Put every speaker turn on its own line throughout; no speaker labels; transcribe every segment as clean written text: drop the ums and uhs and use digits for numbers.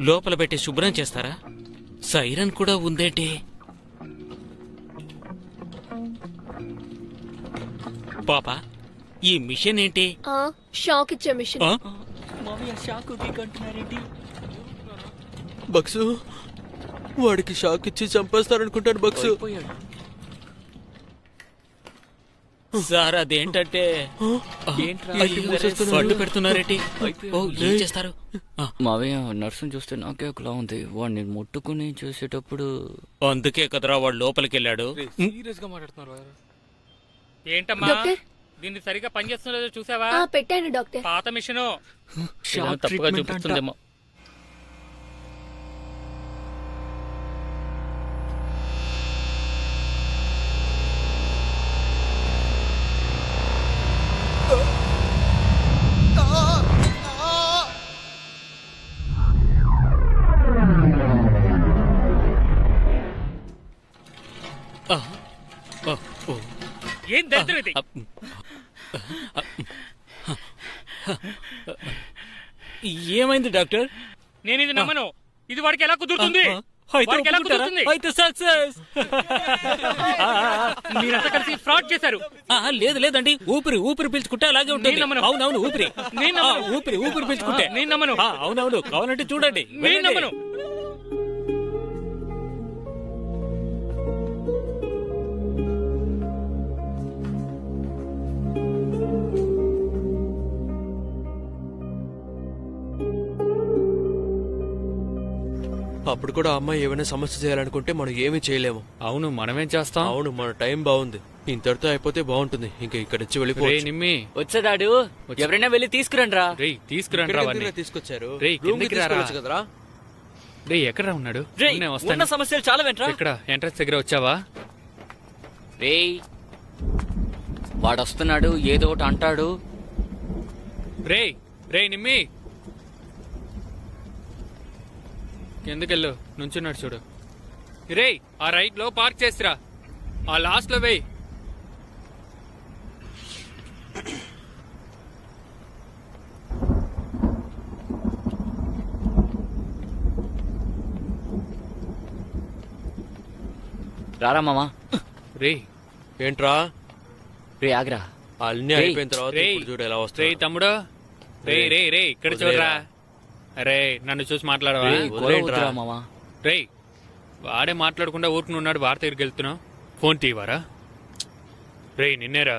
లోపల పెట్టి శుభ్రం చేస్తారా? సైరన్ కూడా ఉందేంటి? పాపా, ఈ మిషన్ ఏంటి?
షాక్ ఇచ్చే మిషన్.
బక్సు, వాడికి షాక్ ఇచ్చి చంపేస్తారనుకుంటాను బక్సు.
సార్ అదేంటంటే పట్టు పెడుతున్నారేంటి? ఏం చేస్తారు?
మావయ్య, నర్సును చూస్తే నాకే ఒకలా ఉంది. వాడిని ముట్టుకుని చూసేటప్పుడు
అందుకే కదరా వాడు లోపలికి వెళ్ళాడు.
సీరియస్ గా మాట్లాడుతున్నారు. ఏంటమ్మా, దీన్ని సరిగా పనిచేస్తుందో చూసావా?
పెట్టాను డాక్టర్.
పాత మిషను
తప్పుగా చూపిస్తుందేమో.
ఏం దరిద్రం ఇది?
ఏమైంది డాక్టర్?
నేను ఇది నమ్మను. ఇది వాడికి ఎలా కుదురుతుంది? మీరంతా కలిసి ఫ్రాడ్ చేశారు.
లేదు లేదండి, ఊపిరి పీల్చుకుంటే అలాగే ఉంటుంది. అవునవును, ఊపిరి పీల్చుకుంటే
నేను నమ్మను.
అవునవును, కావాలంటే చూడండి.
నేను నమ్మను.
అప్పుడు కూడా అమ్మాయి ఏమైనా సమస్య చేయాలనుకుంటే మనం ఏమీ చేయలేము.
అవును, మనమేం చేస్తాం?
అవును, మన టైం బాగుంది. ఇంతటితో అయిపోతే బాగుంటుంది. ఇంకా ఇక్కడ నుంచి వెళ్ళిపోవచ్చు.
నిమ్మి
వచ్చేదాడు, ఎవరైనా వెళ్ళి తీసుకురండ్రా.
తీసుకురండి.
తీసుకొచ్చారు
కదరా. ఎక్కడ ఉన్నాడు?
ఉన్న సమస్యలు చాలా వెంట్రా.
ఇక్కడ ఎంట్రన్స్ దగ్గర వచ్చావా?
రేయ్, వాడొస్తున్నాడు, ఏదో ఒకటి అంటాడు.
రే నిమ్మి, ఎందుకెళ్ళు? నుంచున్నాడు చూడు. రే, ఆ రైట్ లో పార్క్ చేసిరా. ఆ లాస్ట్ లో వేయి.
రారా మామా.
రే
ఏంట్రా?
రే ఆగ్రా.
అన్ని అయిపోయిన తర్వాత ఇప్పుడు చూడు ఎలా వస్తాయి.
రే తమ్ముడు, రే ఇక్కడ చూడరా. అరే, నన్ను చూసి మాట్లాడవా?
మామా.
రే, వాడే మాట్లాడకుండా ఊరుకుని ఉన్నాడు. వారి దగ్గరికి వెళ్తున్నావు. ఫోన్ తీవారా? రే నిన్నేరా.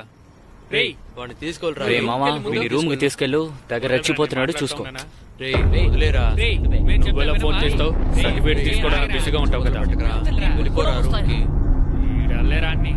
రే
వాడిని తీసుకోలేరా?
రే మామా, వీడి రూమ్ కి తీసుకెళ్ళు. దగ్గర రెచ్చిపోతున్నాడు, చూసుకో.
రే వదిలేరా.
నువ్వు ఫోన్ చేస్తావు, సర్టిఫికేట్ తీసుకోవడానికి బిజీగా ఉంటావు కదా.
వెళ్ళిపోరా రూమ్ కి.
వెళ్ళేరా అన్ని.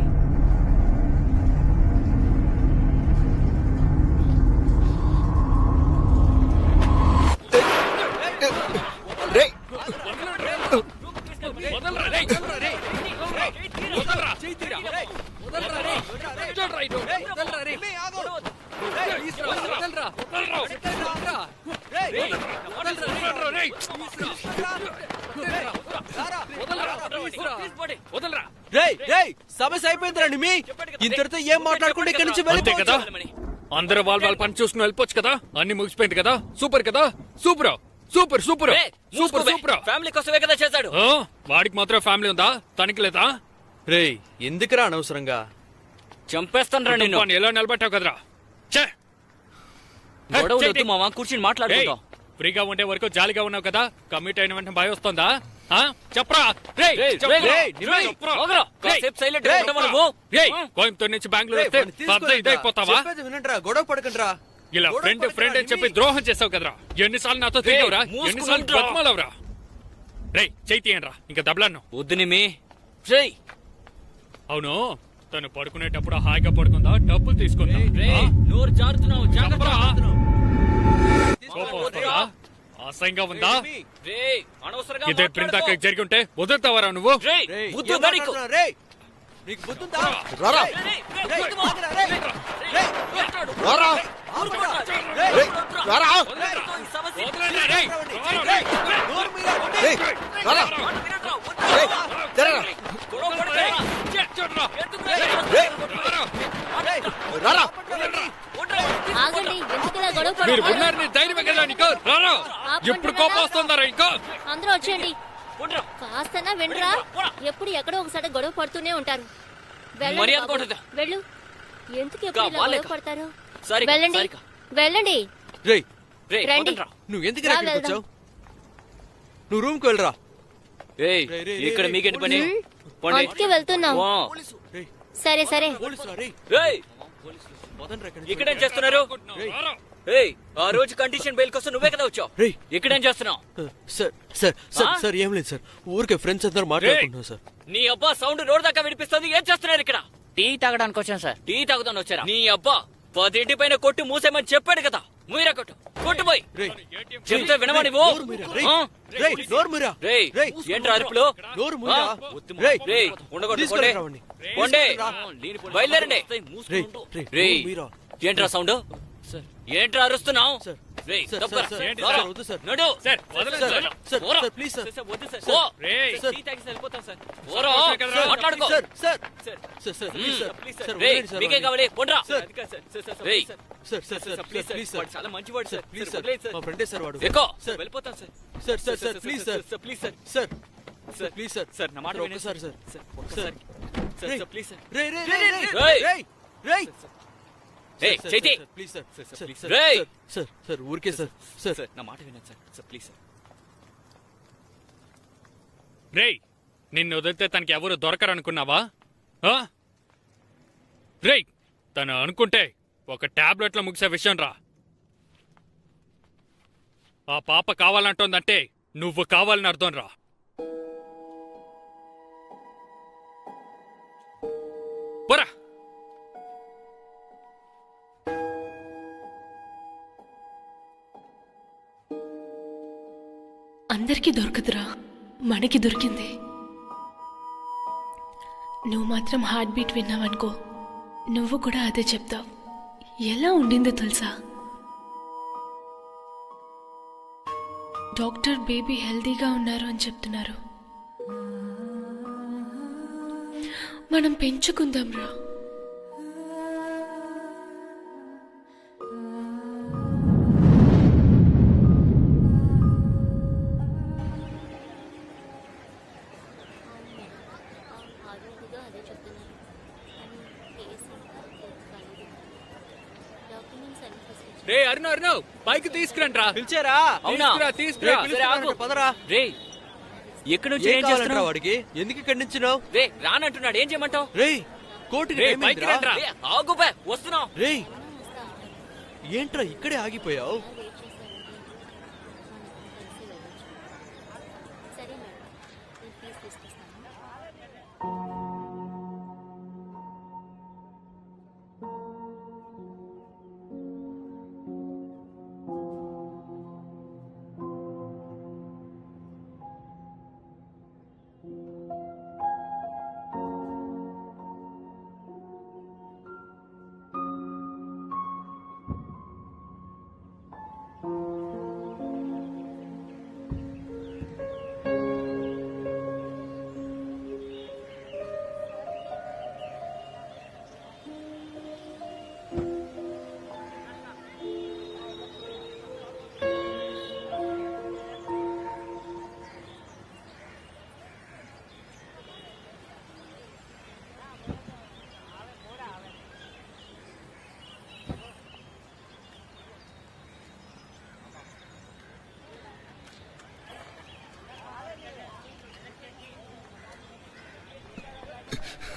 సమస్య అయిపోయిందిరా నిమ్మి. ఇంతటితో ఏం మాట్లాడుకుంటే ఇక్కడి నుంచి
అంతే కదా. అందరూ వాళ్ళ పని చూసుకుని వెళ్ళిపోవచ్చు కదా. అన్ని ముగిసిపోయింది కదా. సూపర్ కదా. Super super super super super.
Family కోసమే కదా చేశాడు.
వాడికి మాత్రం ఫ్యామిలీ ఉందా? తనకి లేదా?
రే ఎందుకురా అనవసరంగా
చంపేస్తాను రా నేను.
ఎలా నిలబెట్టావు కదరా.
గొడవలు వద్దు మామా, కూర్చుని మాట్లాడుకుందాం.
ఫ్రీగా ఉండే వరకు జాలీగా ఉన్నావు కదా. కమిట్ అయిన వెంటనే భయం వస్తుందా? చెప్పరా. కోయంబత్తూరు నుంచి బెంగళూరు ఇదైపోతావా?
గొడవ పడకండిరా.
ఇలా ఫ్రెండ్ అని చెప్పి ద్రోహం చేసావు కదరా. ఎన్నిసార్లు నాతో తిరిగావురా? ఎన్నిసార్లు బతిమాలవురా? రే చైతీయనరా, ఇంకా దబ్లాను
వద్దు నిమ్మి.
అవును, తను పడుకునేటప్పుడు హాయిగా పడుకుందా? డబ్బులు తీసుకుందా?
నోరు జారుతున్నావు,
అసహ్యంగా ఉందా? ఇదే ప్రింతాక జరిగి ఉంటే వదులుతావరా నువ్వు?
ఆగండి, ఎందుకు ఇలా గొడవ
మీరు
పడుతున్నారు?
ఉన్నారని ధైర్యమే కదా నీకు రారా ఎప్పుడు కోపం వస్తుందారా ఇంకా
అందరూ వచ్చేయండి. కాస్తనా వెండ్రా, ఎప్పుడు ఎక్కడో ఒకసారి గొడవ పడుతూనే ఉంటారు. వెళ్ళండి
మర్యాద
బాబు,
కొట్టదా?
వెళ్ళు. ఎందుకు ఎప్పుడు ఇలా
వాళ్ళే
గొడవ పడతారు?
సారిక,
వెళ్ళండి
సారిక.
వెళ్ళండి.
రేయ్
రేయ్,
రండి.
వదలరా.
నువ్వు ఎందుకు
రా,
ఇక్కడికి
వెళ్దాం.
వచ్చావు? నువ్వు రూమ్ కి వెళ్ళరా.
ఏయ్,
రేయ్, రేయ్,
ఇక్కడ
రేయ్,
మీకేంటి పని?
హ్మ్?
పోండి.
అందుకే వెళ్తున్నాం.
వా.
రేయ్,
సరే సరే.
పోలీసులా, రేయ్.
ఏయ్,
వదలరా ఇక్కడి నుంచి.
ఇక్కడేం చేస్తున్నారు? ఏయ్, ఆ రోజు కండిషన్ బెయిల్ కోసం నువ్వే కదా వచ్చావు.
రేయ్.
ఇక్కడేం చేస్తున్నావు?
సార్ సార్ సార్
ఆ?
సార్ ఏం లేదు సార్, ఊరికే ఫ్రెండ్స్ అందరూ మాట్లాడుకుంటున్నాం సార్.
నీ అబ్బా సౌండ్ రోడ్ దాకా వినిపిస్తుంది. ఏం చేస్తున్నారు ఇక్కడ? టీ తాగడానికి వచ్చాను సార్. టీ తాగుతాను వచ్చారా? నీ అబ్బా 10 ఇంటి పైన కొట్టు మూసేమని చెప్పాడు కదా. మూయరా కొట్టు, కొట్టుపోయి.
రేయ్,
చెప్తే వినవా నువ్వు?
నోరు మూయరా, రేయ్.
ఆ?
రేయ్, నోరు మూయరా.
రేయ్,
రేయ్,
ఏంట్రా అరుపులు?
నోరు మూయరా.
ఆ?
రేయ్,
రేయ్, ఉండగొట్టు,
తీసుకొని
పోండి.
రావండి.
పోండి.
తీసుకొని
బయలుదేరండి.
రేయ్, రేయ్,
రేయ్,
నోరు మూయరా.
ఏంట్రా సౌండ్? ఏంట్రా అరుస్తున్నావు?
సార్,
రేయ్,
సార్,
తప్పురా.
సార్, సార్,
రారా.
సార్, వద్దు సార్.
నడు.
సార్ వదలండి
సార్,
సార్.
సార్,
పోరా.
Sir, please sir.
వద్దు సార్.
పో.
రేయ్,
రేయ్.
టీ తాగి వెళ్ళిపోతాం సార్. పోరా.
సార్,
మాట్లాడుకో.
Sir, sir,
sir.
Sir, sir, please sir,
please
sir,
sir. రేయ్,
వదిలేండి సార్
మీకేం
వాడిని.
కావాలి? పోండ్రా.
సార్.
అది కాదు సార్. సార్, సార్, రేయ్.
Sir, sir, sir,
please
please
sir.
Sir.
వాడు చాలా మంచివాడు సార్.
ప్లీజ్
సార్,
సార్,
వదిలేయ్ సార్.
మా ఫ్రెండే సార్ వాడు.
ఎక్కువ.
సార్,
వెళ్ళిపోతాం sir.
Sir, sir, sir, please sir.
Please sir.
Sir,
sir,
please sir.
Sir, నా మాట
సార్,
వినండి
ఒక్కసారి సార్.
సార్, ఒక్కసారి. సార్,
రేయ్.
Sir, please sir.
రేయ్, రేయ్, రేయ్, రేయ్,
రేయ్.
రేయ్, రేయ్.
ఏయ్,
sir,
Chaiti.
Sir, please sir.
Sir,
sir,
please
sir,
sir. రేయ్.
సార్, సార్, ఊరికే సార్. సార్,
సార్, నా మాట వినండి సార్. Sir, please sir.
రేయ్ నిన్ను వదిలితే తనకి ఎవరు దొరకరనుకున్నావా ఆ? రేయ్ తను అనుకుంటే ఒక టాబ్లెట్లో ముగిసే విషయం రా. ఆ పాప కావాలంటోందంటే నువ్వు కావాలని అర్థం రా. పోరా.
అందరికీ దొరకదురా, మనకి దొరికింది. నువ్వు మాత్రం హార్ట్ బీట్ విన్నావనుకో, నువ్వు కూడా అదే చెప్తావు. ఎలా ఉండిందో తెలుసా? డాక్టర్ బేబీ హెల్దీగా ఉన్నారు అని చెప్తున్నారు. మనం పెంచుకుందాం రా.
అడుగుగా అదే చెప్తున్నారు. కానీ కేసు ఇంకా కాలేదు. డాక్యుమెంట్స్ అన్ని తీసుకొచ్చాను.
రే అరుణ్ అరుణ్ పైకి తీసుకురంట్రా.
పిలిచారా?
అవునా?
తీసుకురా
రేయ్, పిలుస్తున్నారంట, పదరా.
రేయ్, ఎక్కడి నుంచి
ఏం
ఏం
కావాలంటరా
చేస్తున్నావు?
వాడికి? ఎందుకు ఇక్కడి నుంచి నువ్వు?
రే, రానంటున్నాడు. ఏం చేయమంటావు?
రేయ్, కోర్టుకి
రేయ్,
టైం
పైకి
అయిందిరా.
రండ్రా.
రే, ఆగు బే, వస్తున్నావు.
రేయ్, ఏంట్రా ఇక్కడే ఆగిపోయావు?
వెయిట్ చేశానండి. మనం కలిసి వెళ్ళొచ్చు. సరే మేడం, నేను ఫీజు తీసుకొస్తాను.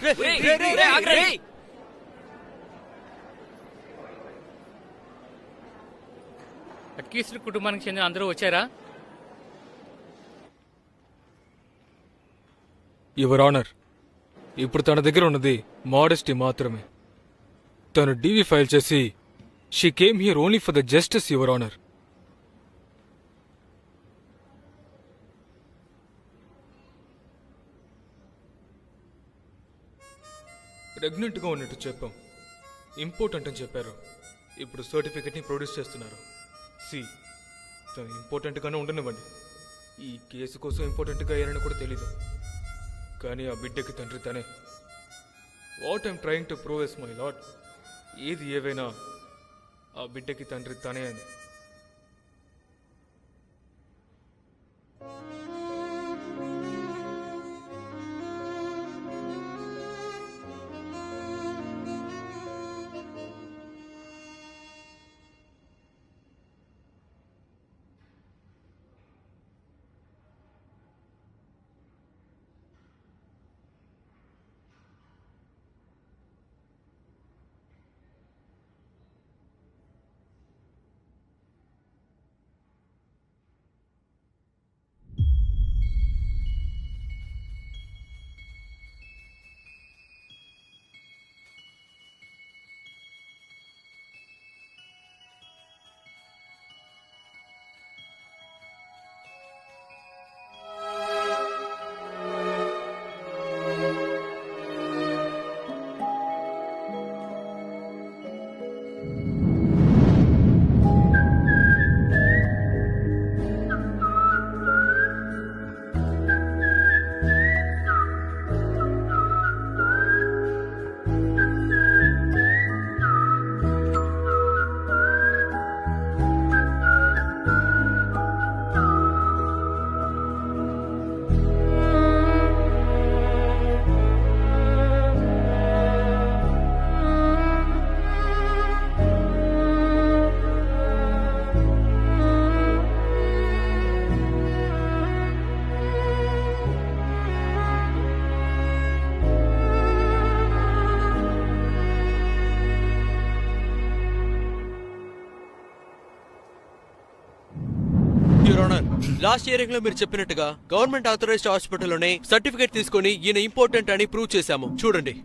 రేయ్,
రేయ్,
రేయ్, రేయ్,
రేయ్, ఆగు,
రేయ్.
రేయ్.
అట్కీసులు కుటుంబానికి చెందిన అందరూ వచ్చారా?
యువర్ ఆనర్, ఇప్పుడు తన దగ్గర ఉన్నది మోడెస్టీ మాత్రమే. తను డీవీ ఫైల్ చేసి she came here only for the justice, your honour. ప్రెగ్నెంట్గా ఉన్నట్టు చెప్పాం, ఇంపార్టెంట్ అని చెప్పారు. ఇప్పుడు సర్టిఫికెట్ని ప్రొడ్యూస్ చేస్తున్నారు. సి, తను ఇంపార్టెంట్గానే ఉండనివ్వండి. ఈ కేసు కోసం ఇంపార్టెంట్గా అయ్యారని కూడా తెలీదు, కానీ ఆ బిడ్డకి తండ్రి తనే. What I'm trying to prove is my lot. ఏది ఏవైనా ఆ బిడ్డకి తండ్రి తనే అని.
లాస్ట్ హియరింగ్ లో మీరు చెప్పినట్టుగా గవర్నమెంట్ ఆథరైజ్డ్ హాస్పిటల్లోనే సర్టిఫికేట్ తీసుకొని ఈయన ఇంపార్టెంట్ అని ప్రూవ్ చేశాము. చూడండి.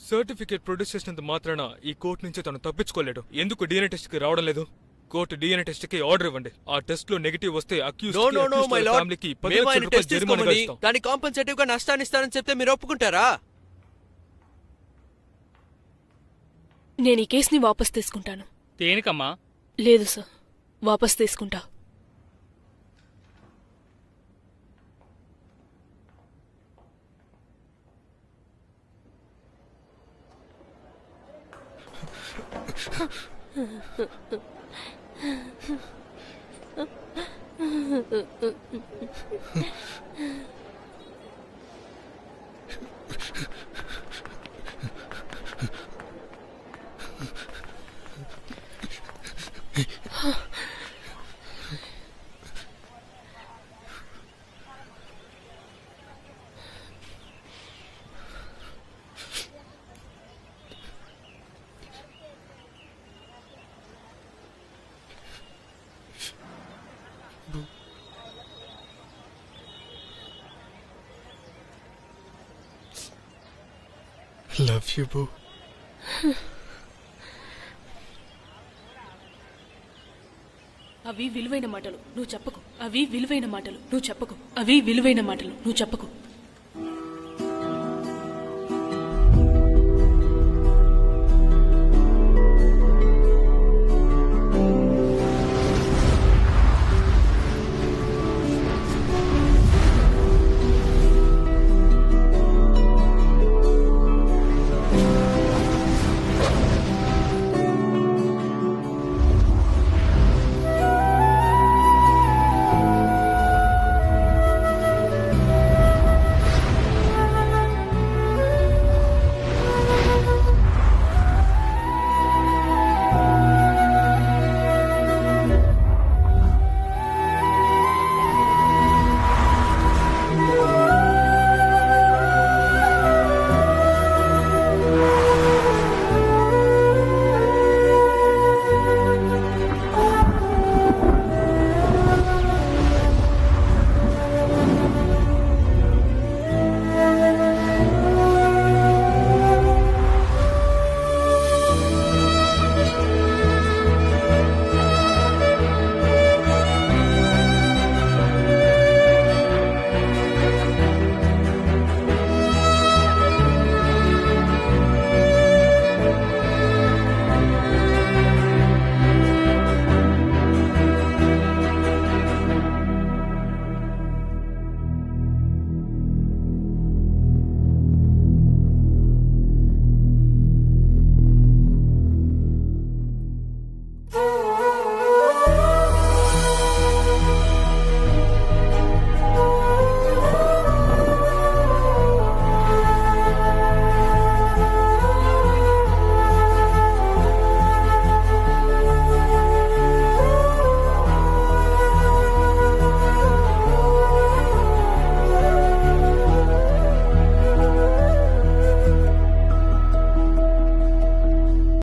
సర్టిఫికేట్ ప్రొడ్యూస్ చేసినంత మాత్రాన ఈ కోర్టు నుంచి తను తప్పించుకోలేడు. ఎందుకు డిఎన్ఏ టెస్ట్ కి రావడం లేదు? కోర్టు డిఎన్ఏ టెస్ట్ కి ఆర్డర్ ఇవ్వండి. ఆ టెస్ట్ లో నెగటివ్ వస్తే ఫ్యామిలీకి 10 లక్షల రూపాయలు జరిమానా ఇస్తాం.
దాని కాంపెన్సేటివ్ గా నష్టాన్ని ఇస్తానని చెప్తే మీరు ఒప్పుకుంటారా?
నేను ఈ కేసుని వాపస్ తీసుకుంటాను.
దేనికమ్మా?
లేదు సార్, వాపస్ తీసుకుంటా.
Love you, boo.
అవి విలువైన మాటలు నువ్వు చెప్పకు. అవి విలువైన మాటలు నువ్వు చెప్పకు. అవి విలువైన మాటలు నువ్వు చెప్పకు.